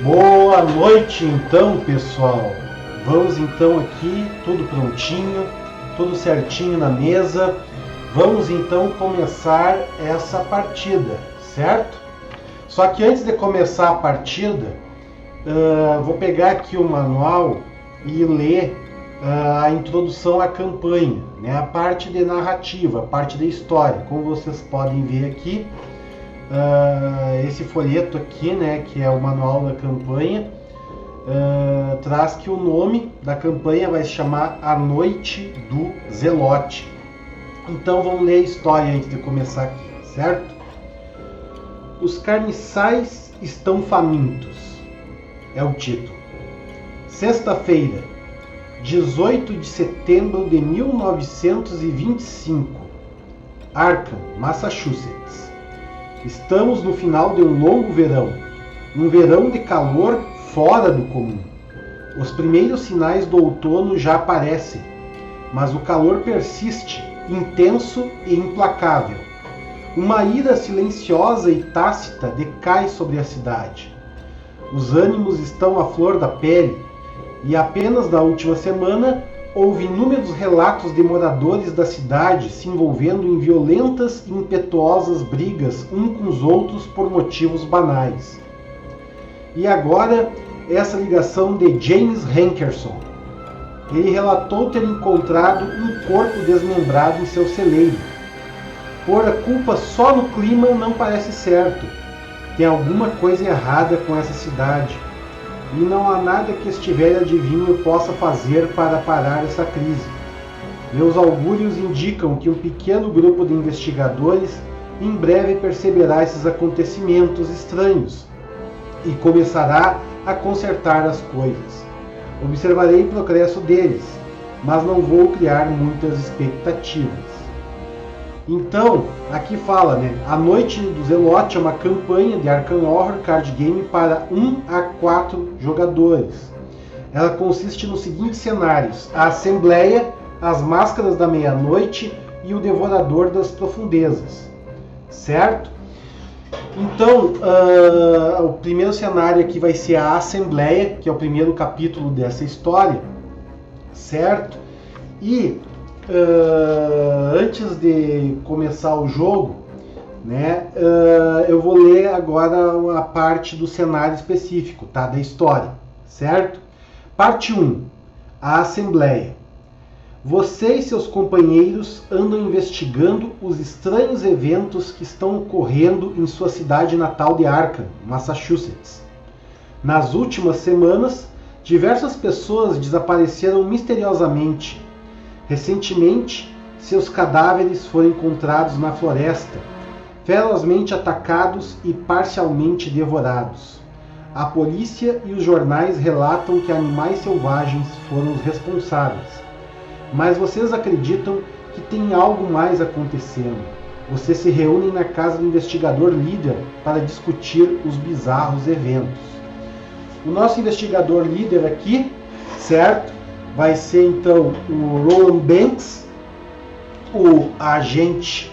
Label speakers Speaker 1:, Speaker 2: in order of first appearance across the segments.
Speaker 1: Boa noite então, pessoal. Vamos então aqui, tudo prontinho, tudo certinho na mesa. Vamos então começar essa partida, certo? Só que antes de começar a partida, vou pegar aqui o manual e ler a introdução à campanha, né? A parte de narrativa, a parte de história. Como vocês podem ver aqui, esse folheto aqui, né, que é o manual da campanha, traz que o nome da campanha vai se chamar A Noite do Zelote. Então vamos ler a história antes de começar aqui, certo? Os carniçais estão famintos, é o título. Sexta-feira, 18 de setembro de 1925, Arkham, Massachusetts. Estamos no final de um longo verão, um verão de calor fora do comum. Os primeiros sinais do outono já aparecem, mas o calor persiste, intenso e implacável. Uma ira silenciosa e tácita decai sobre a cidade. Os ânimos estão à flor da pele, e apenas na última semana houve inúmeros relatos de moradores da cidade se envolvendo em violentas e impetuosas brigas uns com os outros por motivos banais. E agora, essa ligação de James Hankerson. Ele relatou ter encontrado um corpo desmembrado em seu celeiro. Pôr a culpa só no clima não parece certo. Tem alguma coisa errada com essa cidade. E não há nada que este velho adivinho possa fazer para parar essa crise. Meus augúrios indicam que um pequeno grupo de investigadores em breve perceberá esses acontecimentos estranhos e começará a consertar as coisas. Observarei o progresso deles, mas não vou criar muitas expectativas. Então, aqui fala, né? A Noite do Zelote é uma campanha de Arkham Horror Card Game para 1 a 4 jogadores. Ela consiste nos seguintes cenários: a Assembleia, as Máscaras da Meia-Noite e o Devorador das Profundezas. Certo? Então, o primeiro cenário aqui vai ser a Assembleia, que é o primeiro capítulo dessa história. Certo? E antes de começar o jogo, né, eu vou ler agora a parte do cenário específico, tá, da história, certo? Parte 1. A Assembleia. Você e seus companheiros andam investigando os estranhos eventos que estão ocorrendo em sua cidade natal de Arkham, Massachusetts. Nas últimas semanas, diversas pessoas desapareceram misteriosamente. Recentemente, seus cadáveres foram encontrados na floresta, ferozmente atacados e parcialmente devorados. A polícia e os jornais relatam que animais selvagens foram os responsáveis. Mas vocês acreditam que tem algo mais acontecendo. Vocês se reúnem na casa do investigador líder para discutir os bizarros eventos. O nosso investigador líder aqui, certo? Vai ser então o Roland Banks, o agente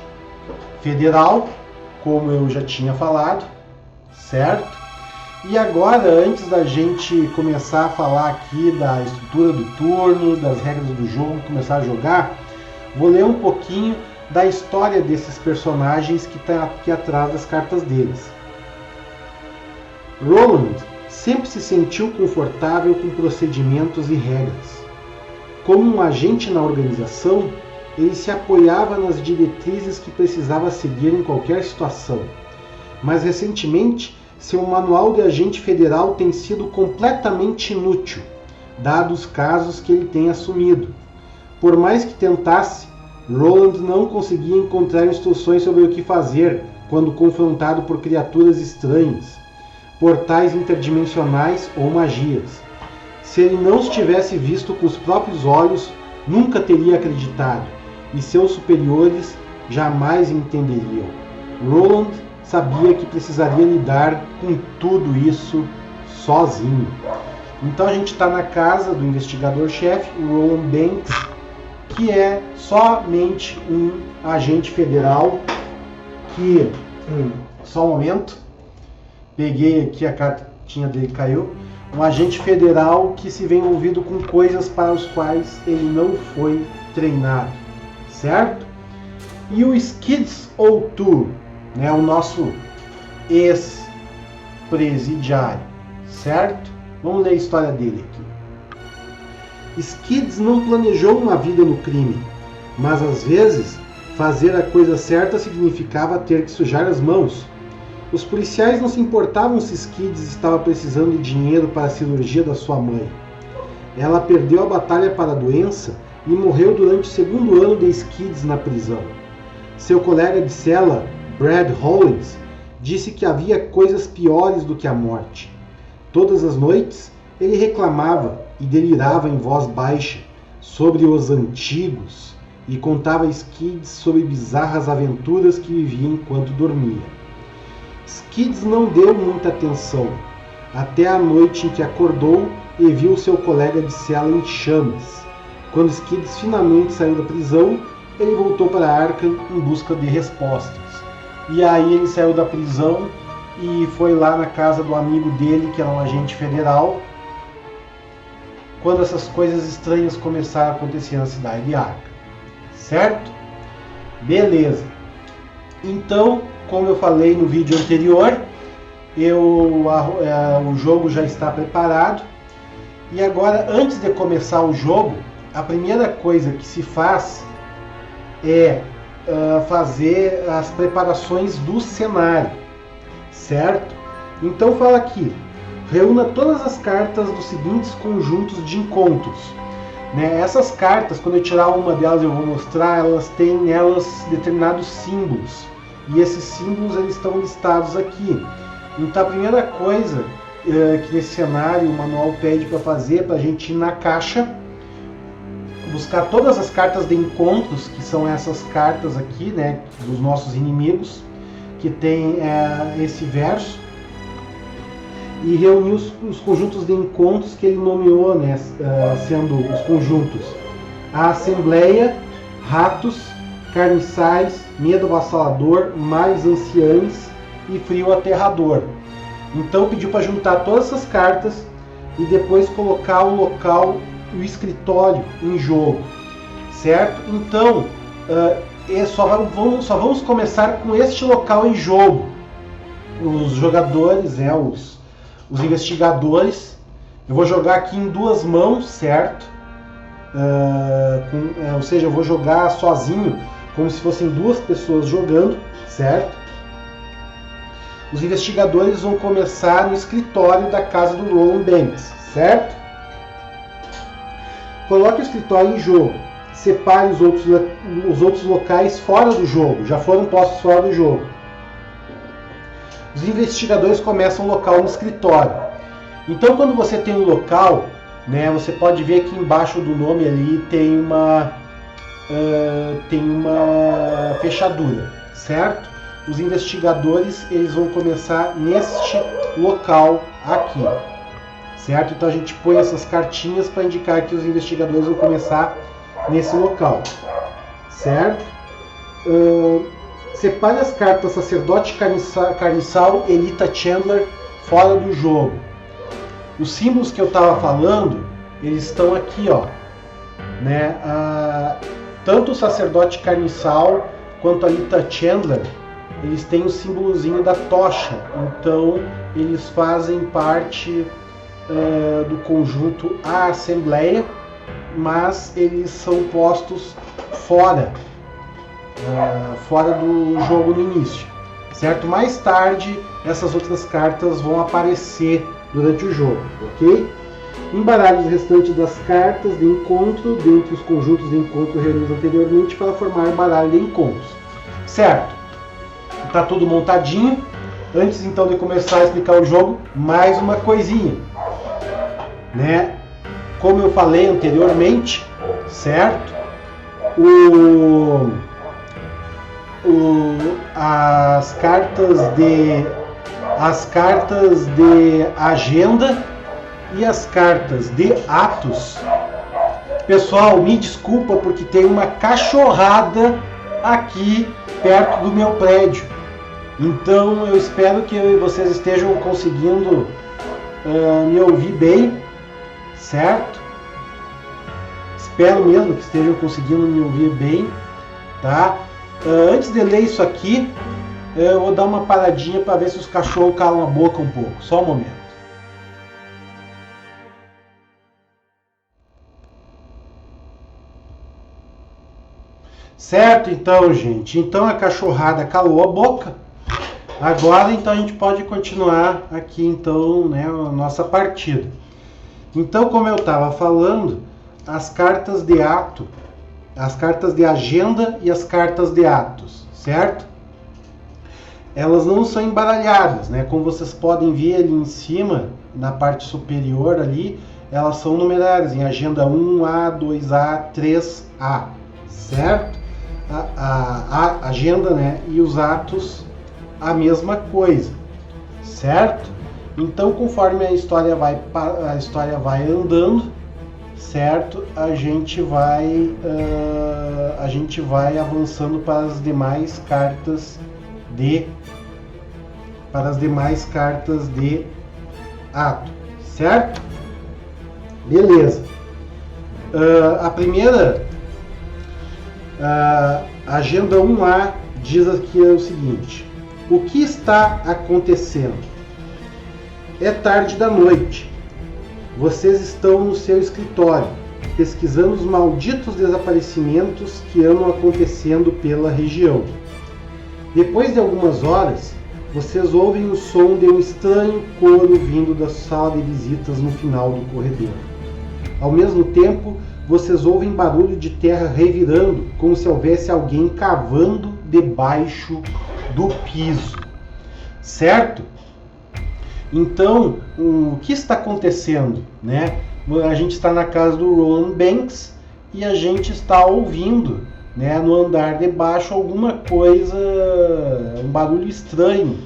Speaker 1: federal, como eu já tinha falado, certo? E agora, antes da gente começar a falar aqui da estrutura do turno, das regras do jogo, começar a jogar, vou ler um pouquinho da história desses personagens que está aqui atrás das cartas deles. Roland sempre se sentiu confortável com procedimentos e regras. Como um agente na organização, ele se apoiava nas diretrizes que precisava seguir em qualquer situação. Mas recentemente, seu manual de agente federal tem sido completamente inútil, dados os casos que ele tem assumido. Por mais que tentasse, Roland não conseguia encontrar instruções sobre o que fazer quando confrontado por criaturas estranhas, portais interdimensionais ou magias. Se ele não os tivesse visto com os próprios olhos, nunca teria acreditado, e seus superiores jamais entenderiam. Roland sabia que precisaria lidar com tudo isso sozinho. Então a gente está na casa do investigador-chefe, o Roland Banks, que é somente um agente federal que... Só um momento. Peguei aqui a fitinha dele caiu. Um agente federal que se vê envolvido com coisas para os quais ele não foi treinado, certo? E o Skids O'Toole, né, o nosso ex-presidiário, certo? Vamos ler a história dele aqui. Skids não planejou uma vida no crime, mas às vezes fazer a coisa certa significava ter que sujar as mãos. Os policiais não se importavam se Skids estava precisando de dinheiro para a cirurgia da sua mãe. Ela perdeu a batalha para a doença e morreu durante o segundo ano de Skids na prisão. Seu colega de cela, Brad Hollins, disse que havia coisas piores do que a morte. Todas as noites, ele reclamava e delirava em voz baixa sobre os antigos e contava a Skids sobre bizarras aventuras que vivia enquanto dormia. Skids não deu muita atenção, até a noite em que acordou e viu seu colega de cela em chamas. Quando Skids finalmente saiu da prisão, ele voltou para Arkham em busca de respostas. E aí ele saiu da prisão e foi lá na casa do amigo dele, que era um agente federal, quando essas coisas estranhas começaram a acontecer na cidade de Arkham. Certo? Beleza. Então, como eu falei no vídeo anterior, o jogo já está preparado. E agora, antes de começar o jogo, a primeira coisa que se faz é fazer as preparações do cenário, certo? Então fala aqui, reúna todas as cartas dos seguintes conjuntos de encontros. Né? Essas cartas, quando eu tirar uma delas eu vou mostrar, elas têm nelas determinados símbolos. E esses símbolos eles estão listados aqui. Então a primeira coisa que nesse cenário o manual pede para fazer, para a gente ir na caixa, buscar todas as cartas de encontros, que são essas cartas aqui, né, dos nossos inimigos, que tem esse verso, e reunir os conjuntos de encontros que ele nomeou, né, sendo os conjuntos a Assembleia, Ratos, Carniçais, Medo Avassalador, Mais Anciães e Frio Aterrador. Então pediu para juntar todas essas cartas e depois colocar o local, o escritório em jogo, certo? Então só vamos começar com este local em jogo. Os jogadores, os investigadores, eu vou jogar aqui em duas mãos, certo? Ou seja, eu vou jogar sozinho, como se fossem duas pessoas jogando, certo? Os investigadores vão começar no escritório da casa do Roland Banks, certo? Coloque o escritório em jogo. Separe os outros locais fora do jogo. Já foram postos fora do jogo. Os investigadores começam o local no escritório. Então, quando você tem um local, né, você pode ver aqui embaixo do nome ali tem uma fechadura, certo? Os investigadores eles vão começar neste local aqui. Certo? Então a gente põe essas cartinhas para indicar que os investigadores vão começar nesse local. Certo? Separe as cartas Sacerdote Carniçal e Lita Chandler fora do jogo. Os símbolos que eu estava falando, eles estão aqui, ó. Né? Tanto o Sacerdote Carniçal quanto a Lita Chandler, eles têm o símbolozinho da tocha. Então eles fazem parte do conjunto A Assembleia, mas eles são postos fora do jogo no início, certo? Mais tarde essas outras cartas vão aparecer durante o jogo, ok? Embaralhe os restantes das cartas de encontro dentre os conjuntos de encontro reunidos anteriormente para formar baralho de encontros, certo? Está tudo montadinho. Antes então de começar a explicar o jogo, mais uma coisinha, né? Como eu falei anteriormente, certo? As cartas de agenda e as cartas de atos. Pessoal, me desculpa porque tem uma cachorrada aqui perto do meu prédio. Então eu espero que vocês estejam conseguindo me ouvir bem, certo? Espero mesmo que estejam conseguindo me ouvir bem, tá? Antes de ler isso aqui, eu vou dar uma paradinha para ver se os cachorros calam a boca um pouco. Só um momento. Certo, então, gente. Então a cachorrada calou a boca. Agora, então, a gente pode continuar aqui, então, né, a nossa partida. Então, como eu estava falando, as cartas de ato, as cartas de agenda e as cartas de atos, certo? Elas não são embaralhadas, né? Como vocês podem ver ali em cima, na parte superior ali, elas são numeradas em agenda 1A, 2A, 3A, certo? A agenda, né? E os atos, a mesma coisa, certo? Então, conforme a história vai andando, certo? A gente vai avançando para as demais cartas de ato, certo? Beleza. A primeira, agenda 1A diz aqui o seguinte: o que está acontecendo? É tarde da noite. Vocês estão no seu escritório, pesquisando os malditos desaparecimentos que andam acontecendo pela região. Depois de algumas horas, vocês ouvem o som de um estranho coro vindo da sala de visitas no final do corredor. Ao mesmo tempo, vocês ouvem barulho de terra revirando, como se houvesse alguém cavando debaixo do piso. Certo? Então, o que está acontecendo, né? A gente está na casa do Roland Banks e a gente está ouvindo, né, no andar de baixo alguma coisa, um barulho estranho,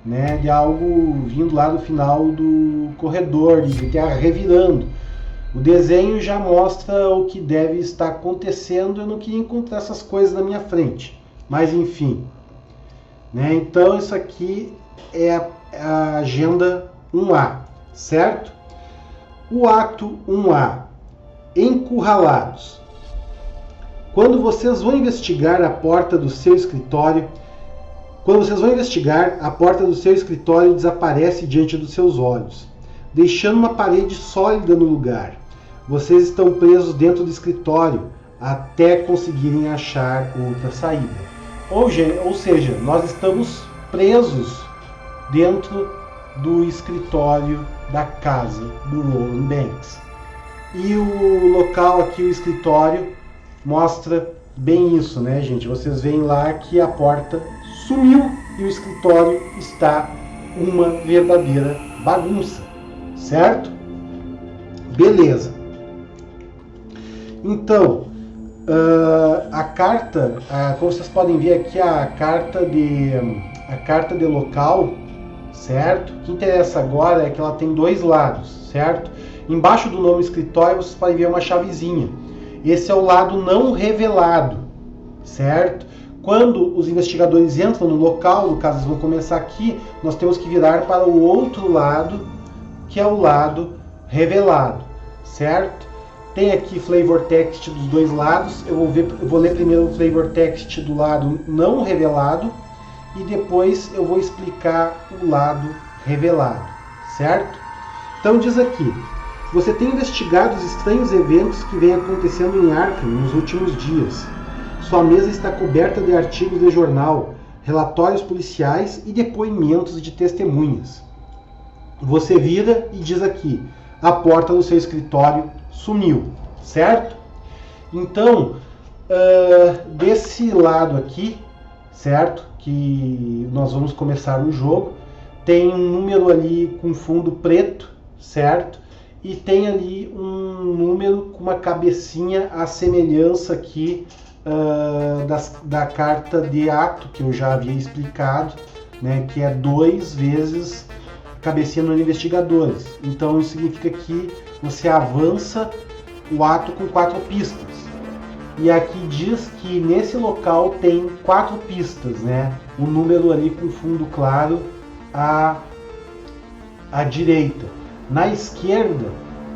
Speaker 1: né, de algo vindo lá do final do corredor, de terra revirando. O desenho já mostra o que deve estar acontecendo. Eu não queria encontrar essas coisas na minha frente, mas enfim, né? Então isso aqui é a agenda 1A, certo? O ato 1A, encurralados. Quando vocês vão investigar a porta do seu escritório, a porta do seu escritório desaparece diante dos seus olhos, deixando uma parede sólida no lugar. Vocês estão presos dentro do escritório até conseguirem achar outra saída. Ou seja, nós estamos presos dentro do escritório da casa do Roland Banks. E o local aqui, o escritório, mostra bem isso, né, gente? Vocês veem lá que a porta sumiu e o escritório está uma verdadeira bagunça, certo? Beleza. Então, a carta, como vocês podem ver aqui, a carta de local, certo? O que interessa agora é que ela tem dois lados, certo? Embaixo do nome escritório vocês podem ver uma chavezinha. Esse é o lado não revelado, certo? Quando os investigadores entram no local, no caso eles vão começar aqui, nós temos que virar para o outro lado, que é o lado revelado, certo? Tem aqui flavor text dos dois lados. Eu vou ler primeiro o flavor text do lado não revelado e depois eu vou explicar o lado revelado, certo? Então diz aqui: você tem investigado os estranhos eventos que vêm acontecendo em Arkham nos últimos dias. Sua mesa está coberta de artigos de jornal, relatórios policiais e depoimentos de testemunhas. Você vira e diz aqui: a porta do seu escritório sumiu, certo? Então, desse lado aqui, certo? Que nós vamos começar o jogo, tem um número ali com fundo preto, certo? E tem ali um número com uma cabecinha à semelhança aqui da carta de ato que eu já havia explicado, né? Que é 2 vezes cabecinha no investigadores. Então isso significa que você avança o ato com 4 pistas. E aqui diz que nesse local tem 4 pistas, né? Um número ali com fundo claro à direita. Na esquerda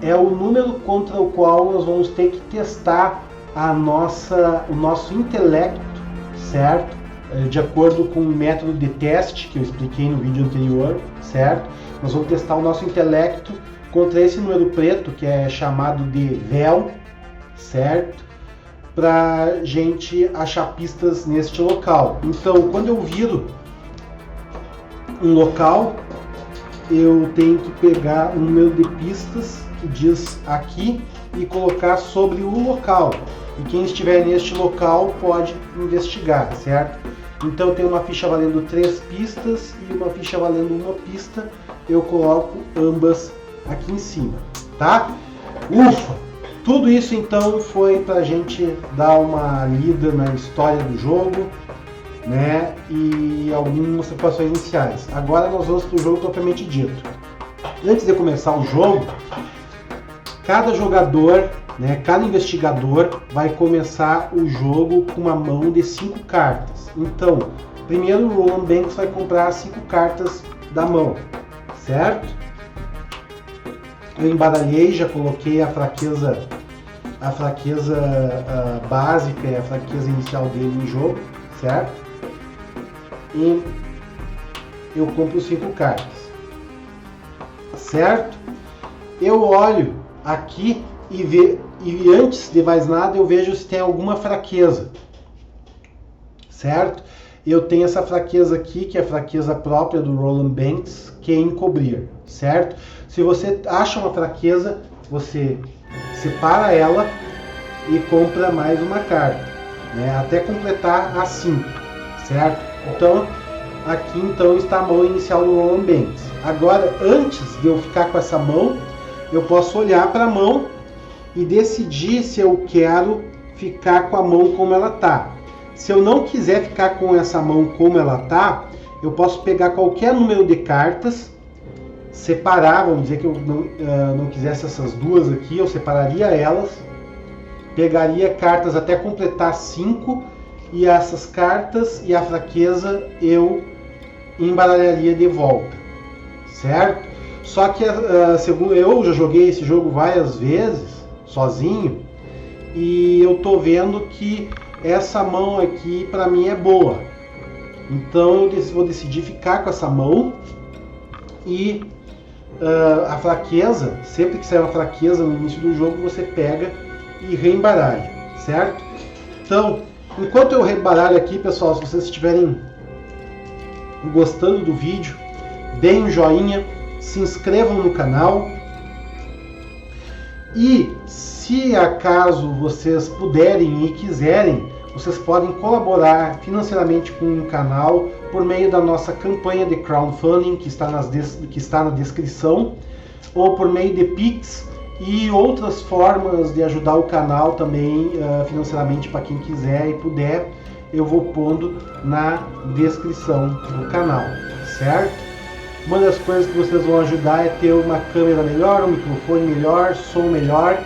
Speaker 1: é o número contra o qual nós vamos ter que testar o nosso intelecto, certo? De acordo com o método de teste que eu expliquei no vídeo anterior, certo? Nós vamos testar o nosso intelecto contra esse número preto, que é chamado de véu, certo? Para gente achar pistas neste local. Então, quando eu viro um local, eu tenho que pegar o número de pistas que diz aqui e colocar sobre o local. E quem estiver neste local pode investigar, certo? Então eu tenho uma ficha valendo 3 pistas e uma ficha valendo 1 pista. Eu coloco ambas aqui em cima, tá? Ufa! Tudo isso então foi para a gente dar uma lida na história do jogo, né? E algumas situações iniciais. Agora nós vamos para o jogo propriamente dito. Antes de começar o jogo, cada jogador, né, cada investigador vai começar o jogo com uma mão de 5 cartas. Então, primeiro o Roland Banks vai comprar 5 cartas da mão, certo? Eu embaralhei, já coloquei a fraqueza básica e a fraqueza inicial dele em jogo, certo? E eu compro 5 cartas, certo? Eu olho aqui e antes de mais nada eu vejo se tem alguma fraqueza, certo? Eu tenho essa fraqueza aqui, que é a fraqueza própria do Roland Banks, que é encobrir, certo? Se você acha uma fraqueza, você separa ela e compra mais uma carta, né? Até completar as 5, certo? Então, aqui então está a mão inicial do Roland Banks. Agora, antes de eu ficar com essa mão, eu posso olhar para a mão e decidir se eu quero ficar com a mão como ela está. Se eu não quiser ficar com essa mão como ela está, eu posso pegar qualquer número de cartas, separar, vamos dizer que eu não quisesse essas duas aqui, eu separaria elas, pegaria cartas até completar 5 e essas cartas e a fraqueza eu embaralharia de volta, certo? Só que segundo eu já joguei esse jogo várias vezes sozinho e eu tô vendo que essa mão aqui para mim é boa. Então eu vou decidir ficar com essa mão e a fraqueza, sempre que sair uma fraqueza no início do jogo, você pega e reembaralha, certo? Então, enquanto eu reembaralho aqui, pessoal, se vocês estiverem gostando do vídeo, deem um joinha, se inscrevam no canal e se acaso vocês puderem e quiserem, vocês podem colaborar financeiramente com o canal por meio da nossa campanha de crowdfunding que está na descrição, ou por meio de Pix e outras formas de ajudar o canal também financeiramente para quem quiser e puder, eu vou pondo na descrição do canal, certo? Uma das coisas que vocês vão ajudar é ter uma câmera melhor, um microfone melhor, som melhor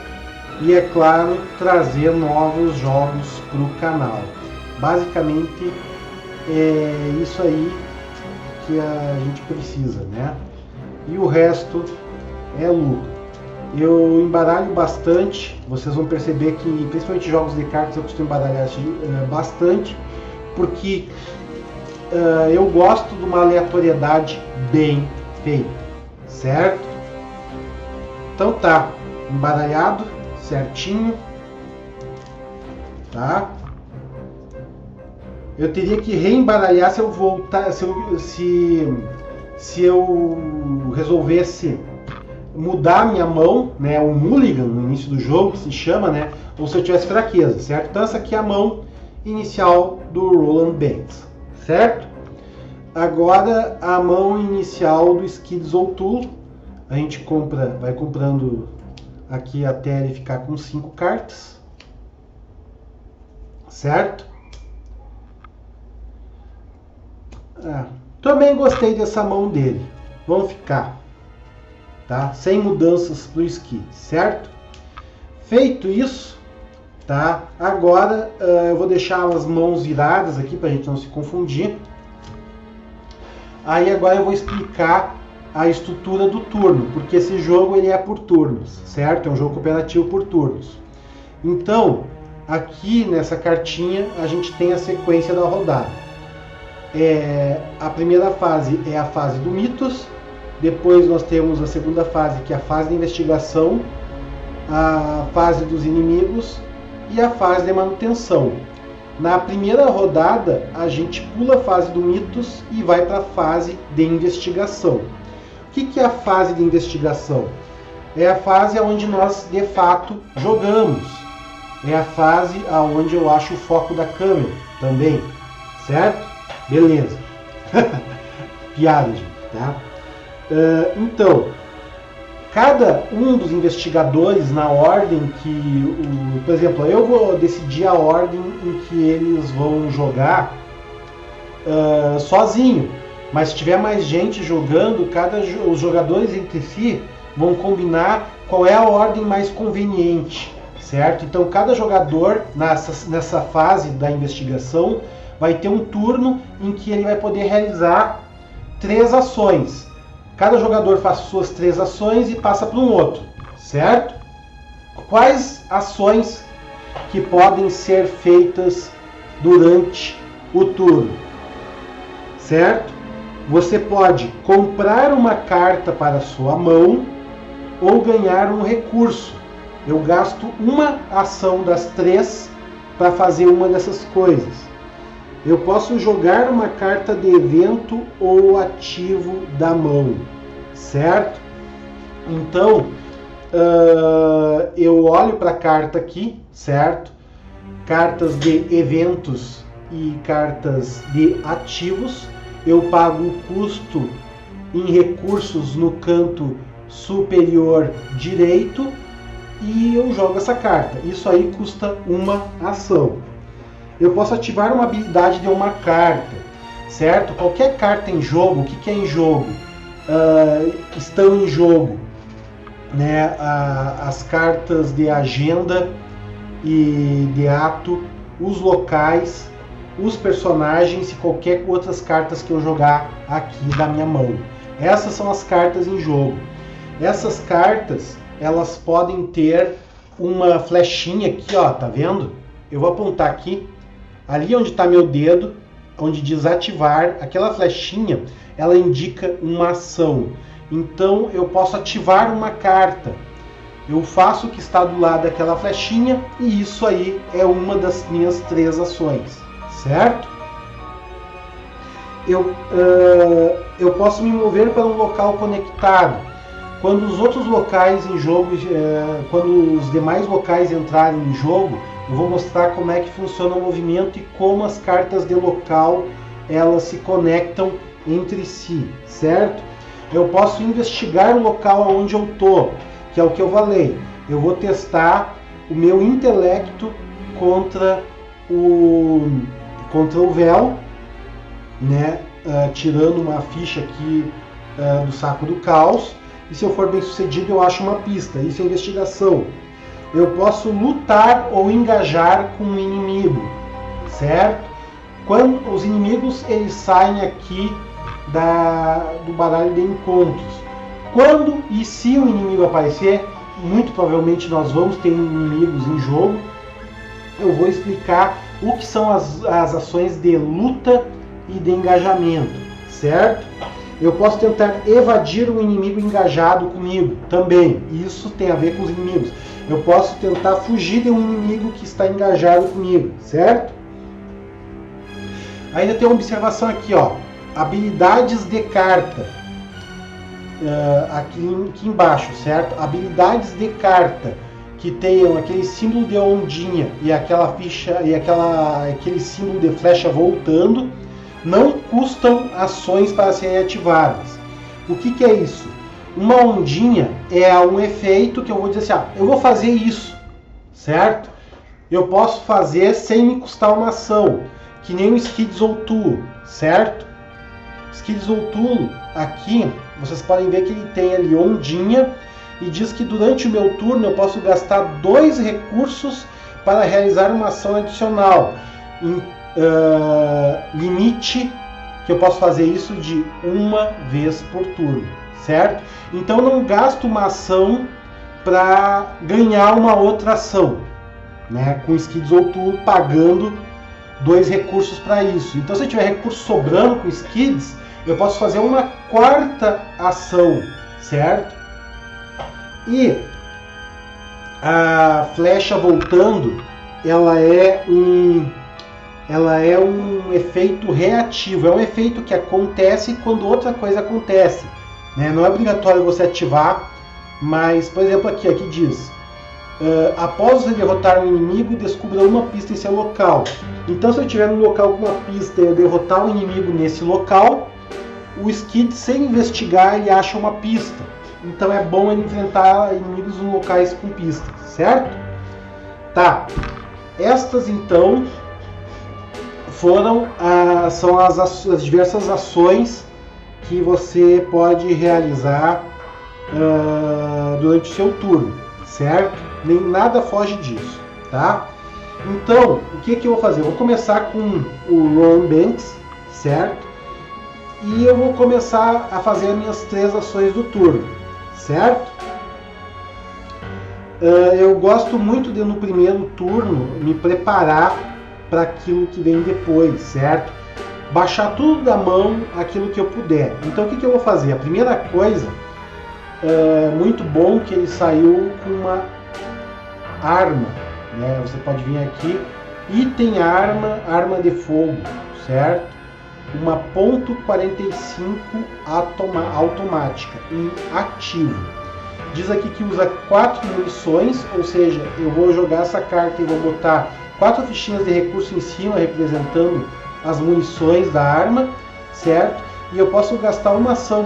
Speaker 1: e, é claro, trazer novos jogos para o canal. Basicamente é isso aí que a gente precisa, né? E o resto é lucro. Eu embaralho bastante, vocês vão perceber que principalmente jogos de cartas eu costumo embaralhar bastante, porque eu gosto de uma aleatoriedade bem feita, certo? Então tá, embaralhado certinho, tá? Eu teria que reembaralhar se eu voltar, se eu resolvesse mudar minha mão, né, o mulligan no início do jogo, que se chama, né, ou se eu tivesse fraqueza, certo? Então essa aqui é a mão inicial do Roland Banks, certo? Agora a mão inicial do Skids O'Toole, a gente vai comprando aqui até ele ficar com 5 cartas, certo? Também gostei dessa mão dele, vamos ficar, tá? Sem mudanças para o Skid, certo? Feito isso, tá? Agora eu vou deixar as mãos viradas aqui para a gente não se confundir. Aí agora eu vou explicar a estrutura do turno, porque esse jogo ele é por turnos, certo? É um jogo cooperativo por turnos. Então, aqui nessa cartinha a gente tem a sequência da rodada. A primeira fase é a fase do mitos, depois nós temos a segunda fase, que é a fase de investigação, a fase dos inimigos e a fase de manutenção. Na primeira rodada, a gente pula a fase do mitos e vai para a fase de investigação. O que é a fase de investigação? É a fase onde nós, de fato, jogamos. É a fase onde eu acho o foco da câmera também, certo? Beleza. Piada, gente, tá? Então, cada um dos investigadores, na ordem que... por exemplo, eu vou decidir a ordem em que eles vão jogar sozinho. Mas se tiver mais gente jogando, os jogadores entre si vão combinar qual é a ordem mais conveniente, certo? Então cada jogador nessa fase da investigação vai ter um turno em que ele vai poder realizar 3 ações. Cada jogador faz suas 3 ações e passa para um outro, certo? Quais ações que podem ser feitas durante o turno, certo? Você pode comprar uma carta para a sua mão ou ganhar um recurso. Eu gasto uma ação das 3 para fazer uma dessas coisas. Eu posso jogar uma carta de evento ou ativo da mão, certo? Então, eu olho para a carta aqui, certo? Cartas de eventos e cartas de ativos. Eu pago o custo em recursos no canto superior direito e eu jogo essa carta. Isso aí custa uma ação. Eu posso ativar uma habilidade de uma carta, certo? Qualquer carta em jogo, o que é em jogo? Estão em jogo, né? As cartas de agenda e de ato, os locais, os personagens e qualquer outras cartas que eu jogar aqui da minha mão. Essas são as cartas em jogo. Essas cartas, elas podem ter uma flechinha aqui, ó, tá vendo? Eu vou apontar aqui, ali onde está meu dedo, onde diz ativar, aquela flechinha, ela indica uma ação. Então eu posso ativar uma carta. Eu faço o que está do lado daquela flechinha e isso aí é uma das minhas 3 ações, certo? Eu posso me mover para um local conectado. Quando os outros locais em jogo, quando os demais locais entrarem em jogo, eu vou mostrar como é que funciona o movimento e como as cartas de local elas se conectam entre si, certo? Eu posso investigar o local onde eu estou, que é o que eu falei. Eu vou testar o meu intelecto contra o véu, né? Tirando uma ficha aqui do saco do caos. E se eu for bem sucedido, eu acho uma pista. Isso é investigação. Eu posso lutar ou engajar com um inimigo, certo? Quando os inimigos eles saem aqui do baralho de encontros. Quando e se o inimigo aparecer, muito provavelmente nós vamos ter inimigos em jogo. Eu vou explicar o que são as ações de luta e de engajamento, certo? Eu posso tentar evadir um inimigo engajado comigo também. Isso tem a ver com os inimigos. Eu posso tentar fugir de um inimigo que está engajado comigo, certo? Ainda tem uma observação aqui, ó. Habilidades de carta. Aqui embaixo, certo? Habilidades de carta que tenham aquele símbolo de ondinha e aquela ficha e aquele símbolo de flecha voltando, não custam ações para serem ativadas. O que é isso? Uma ondinha é um efeito que eu vou dizer assim, eu vou fazer isso, certo? Eu posso fazer sem me custar uma ação, que nem o Skid Zoltulo, certo? Skid Zoltulo, aqui, vocês podem ver que ele tem ali ondinha e diz que durante o meu turno eu posso gastar 2 recursos para realizar uma ação adicional. Limite que eu posso fazer isso de uma vez por turno, certo? Então eu não gasto uma ação para ganhar uma outra ação, né? Com Skids ou Tool pagando 2 recursos para isso. Então se eu tiver recurso sobrando com Skids, eu posso fazer uma quarta ação, certo? E a flecha voltando, ela é um efeito reativo, é um efeito que acontece quando outra coisa acontece, né? Não é obrigatório você ativar, mas, por exemplo, aqui diz: após você derrotar um inimigo, descubra uma pista em seu local. Então, se eu estiver no local com uma pista e eu derrotar um inimigo nesse local, o Skid, sem investigar, ele acha uma pista. Então é bom ele enfrentar inimigos em locais com pistas, certo? Tá. Estas, então, são as diversas ações que você pode realizar durante o seu turno, certo? Nem nada foge disso, tá? Então, o que eu vou fazer? Eu vou começar com o Roland Banks, certo? E eu vou começar a fazer as minhas 3 ações do turno, certo? Eu gosto muito de, no primeiro turno, me preparar para aquilo que vem depois, certo? Baixar tudo da mão, aquilo que eu puder. Então, o que eu vou fazer? A primeira coisa, muito bom que ele saiu com uma arma, né? Você pode vir aqui, item arma de fogo, certo? Uma .45 automática em ativo. Diz aqui que usa 4 munições, ou seja, eu vou jogar essa carta e vou botar 4 fichinhas de recurso em cima representando as munições da arma, certo? E eu posso gastar uma ação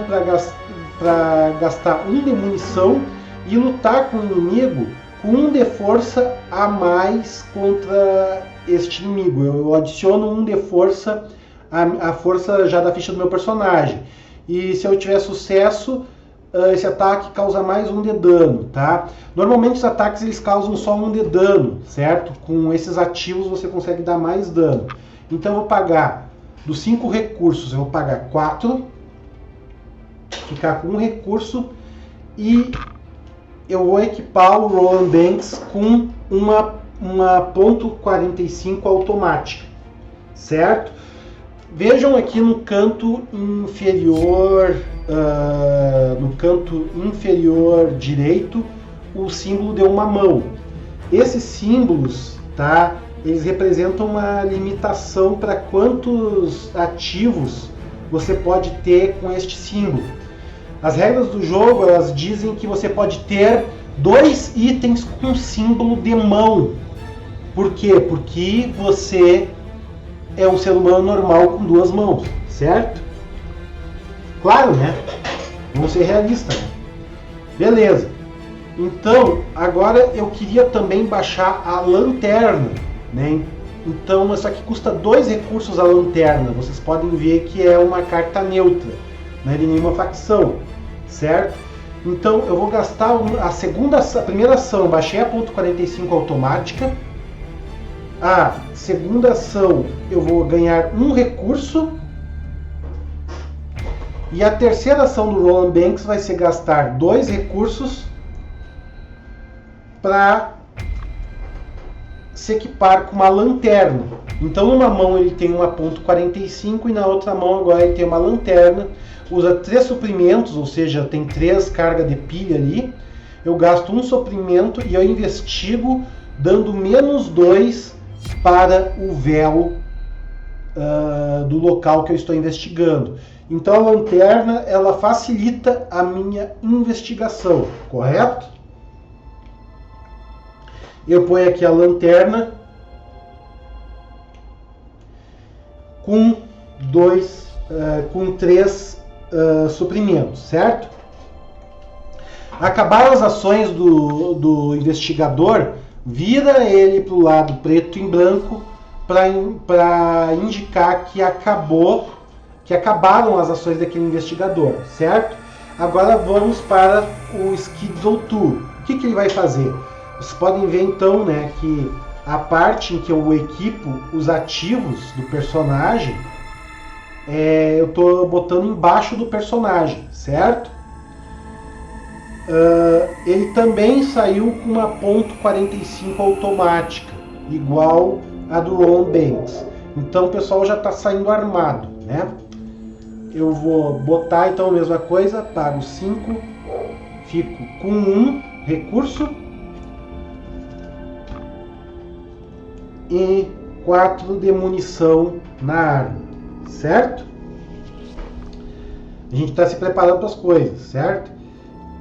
Speaker 1: para gastar 1 de munição e lutar com o inimigo com 1 de força a mais contra este inimigo. Eu adiciono 1 de força a força já da ficha do meu personagem. E se eu tiver sucesso, esse ataque causa mais 1 de dano, tá? Normalmente os ataques eles causam só 1 de dano, certo? Com esses ativos você consegue dar mais dano. Então eu vou pagar dos 5 recursos, eu vou pagar 4, ficar com 1 recurso, e eu vou equipar o Roland Banks com uma .45 automática, certo? Vejam aqui no canto inferior, direito, o símbolo de uma mão. Esses símbolos, tá? Eles representam uma limitação para quantos ativos você pode ter com este símbolo. As regras do jogo, elas dizem que você pode ter 2 itens com símbolo de mão. Por quê? Porque você é um ser humano normal com 2 mãos, certo? Claro, né? Vamos ser realistas, né? Beleza. Então, agora eu queria também baixar a lanterna, né? Então, isso aqui custa 2 recursos a lanterna. Vocês podem ver que é uma carta neutra, não é de nenhuma facção, certo? Então, eu vou gastar a primeira ação, baixei a .45 automática. A segunda ação, eu vou ganhar 1 recurso. E a terceira ação do Roland Banks vai ser gastar 2 recursos para se equipar com uma lanterna. Então, numa mão ele tem uma .45 e na outra mão agora ele tem uma lanterna. Usa 3 suprimentos, ou seja, tem 3 cargas de pilha ali. Eu gasto 1 suprimento e eu investigo dando -2 para o véu do local que eu estou investigando. Então a lanterna ela facilita a minha investigação, correto? Eu ponho aqui a lanterna com 3 suprimentos, certo? Acabaram as ações do investigador, vira ele para o lado preto em branco para indicar que acabaram as ações daquele investigador, certo? Agora vamos para o Skids ou Tool. O que ele vai fazer? Vocês podem ver então, né, que a parte em que eu equipo os ativos do personagem, eu estou botando embaixo do personagem, certo? ele também saiu com uma .45 automática, igual a do Ron Banks. Então o pessoal já está saindo armado, né? Eu vou botar então a mesma coisa, pago 5, fico com 1 recurso e 4 de munição na arma, certo? A gente está se preparando para as coisas, certo?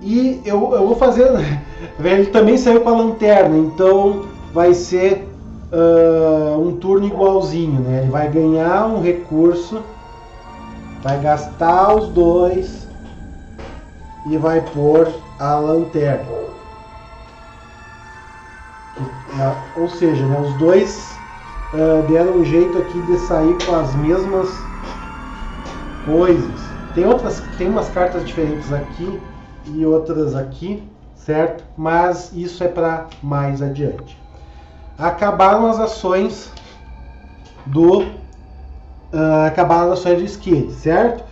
Speaker 1: E eu vou fazer... Ele também saiu com a lanterna, então vai ser um turno igualzinho, né? Ele vai ganhar um recurso, vai gastar os 2 e vai pôr a lanterna. Ou seja, né, os dois deram um jeito aqui de sair com as mesmas coisas. Tem umas cartas diferentes aqui e outras aqui, certo? Mas isso é para mais adiante. Acabaram as ações do skate, certo?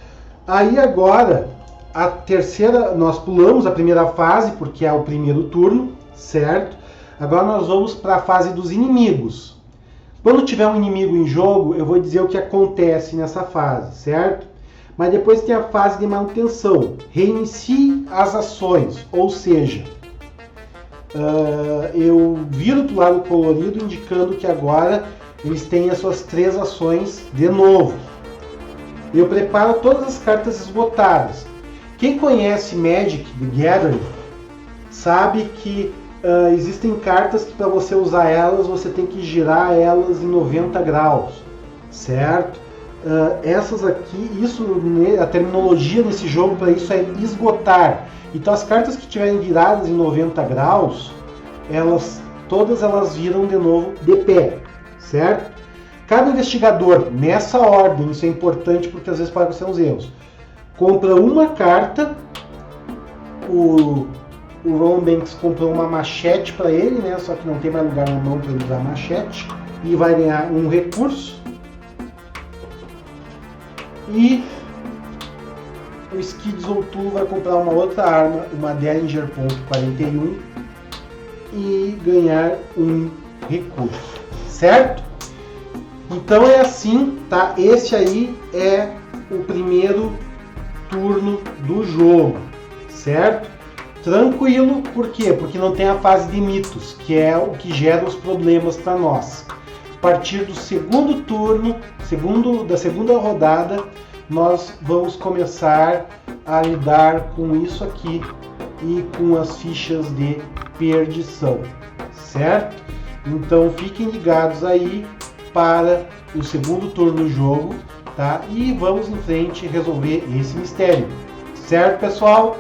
Speaker 1: Aí agora a terceira, nós pulamos a primeira fase porque é o primeiro turno, certo? Agora nós vamos para a fase dos inimigos. Quando tiver um inimigo em jogo, eu vou dizer o que acontece nessa fase, certo? Mas depois tem a fase de manutenção. Reinicie as ações, ou seja, eu viro para o lado colorido indicando que agora eles têm as suas 3 ações de novo. Eu preparo todas as cartas esgotadas. Quem conhece Magic the Gathering sabe que existem cartas que para você usar elas, você tem que girar elas em 90 graus, certo? Essas aqui, a terminologia nesse jogo para isso é esgotar. Então as cartas que estiverem viradas em 90 graus, todas elas viram de novo de pé, certo? Cada investigador, nessa ordem, isso é importante porque às vezes pode acontecer uns erros, compra uma carta. O Ron Banks comprou uma machete para ele, né? Só que não tem mais lugar na mão para ele usar a machete. E vai ganhar um recurso. E o Skids O'Toole vai comprar uma outra arma, uma Derringer .41, e ganhar um recurso, certo? Então é assim, tá? Esse aí é o primeiro turno do jogo, certo? Tranquilo, por quê? Porque não tem a fase de mitos, que é o que gera os problemas para nós. A partir do segundo turno, da segunda rodada, nós vamos começar a lidar com isso aqui e com as fichas de perdição, certo? Então fiquem ligados aí para o segundo turno do jogo, tá? E vamos em frente resolver esse mistério, certo, pessoal?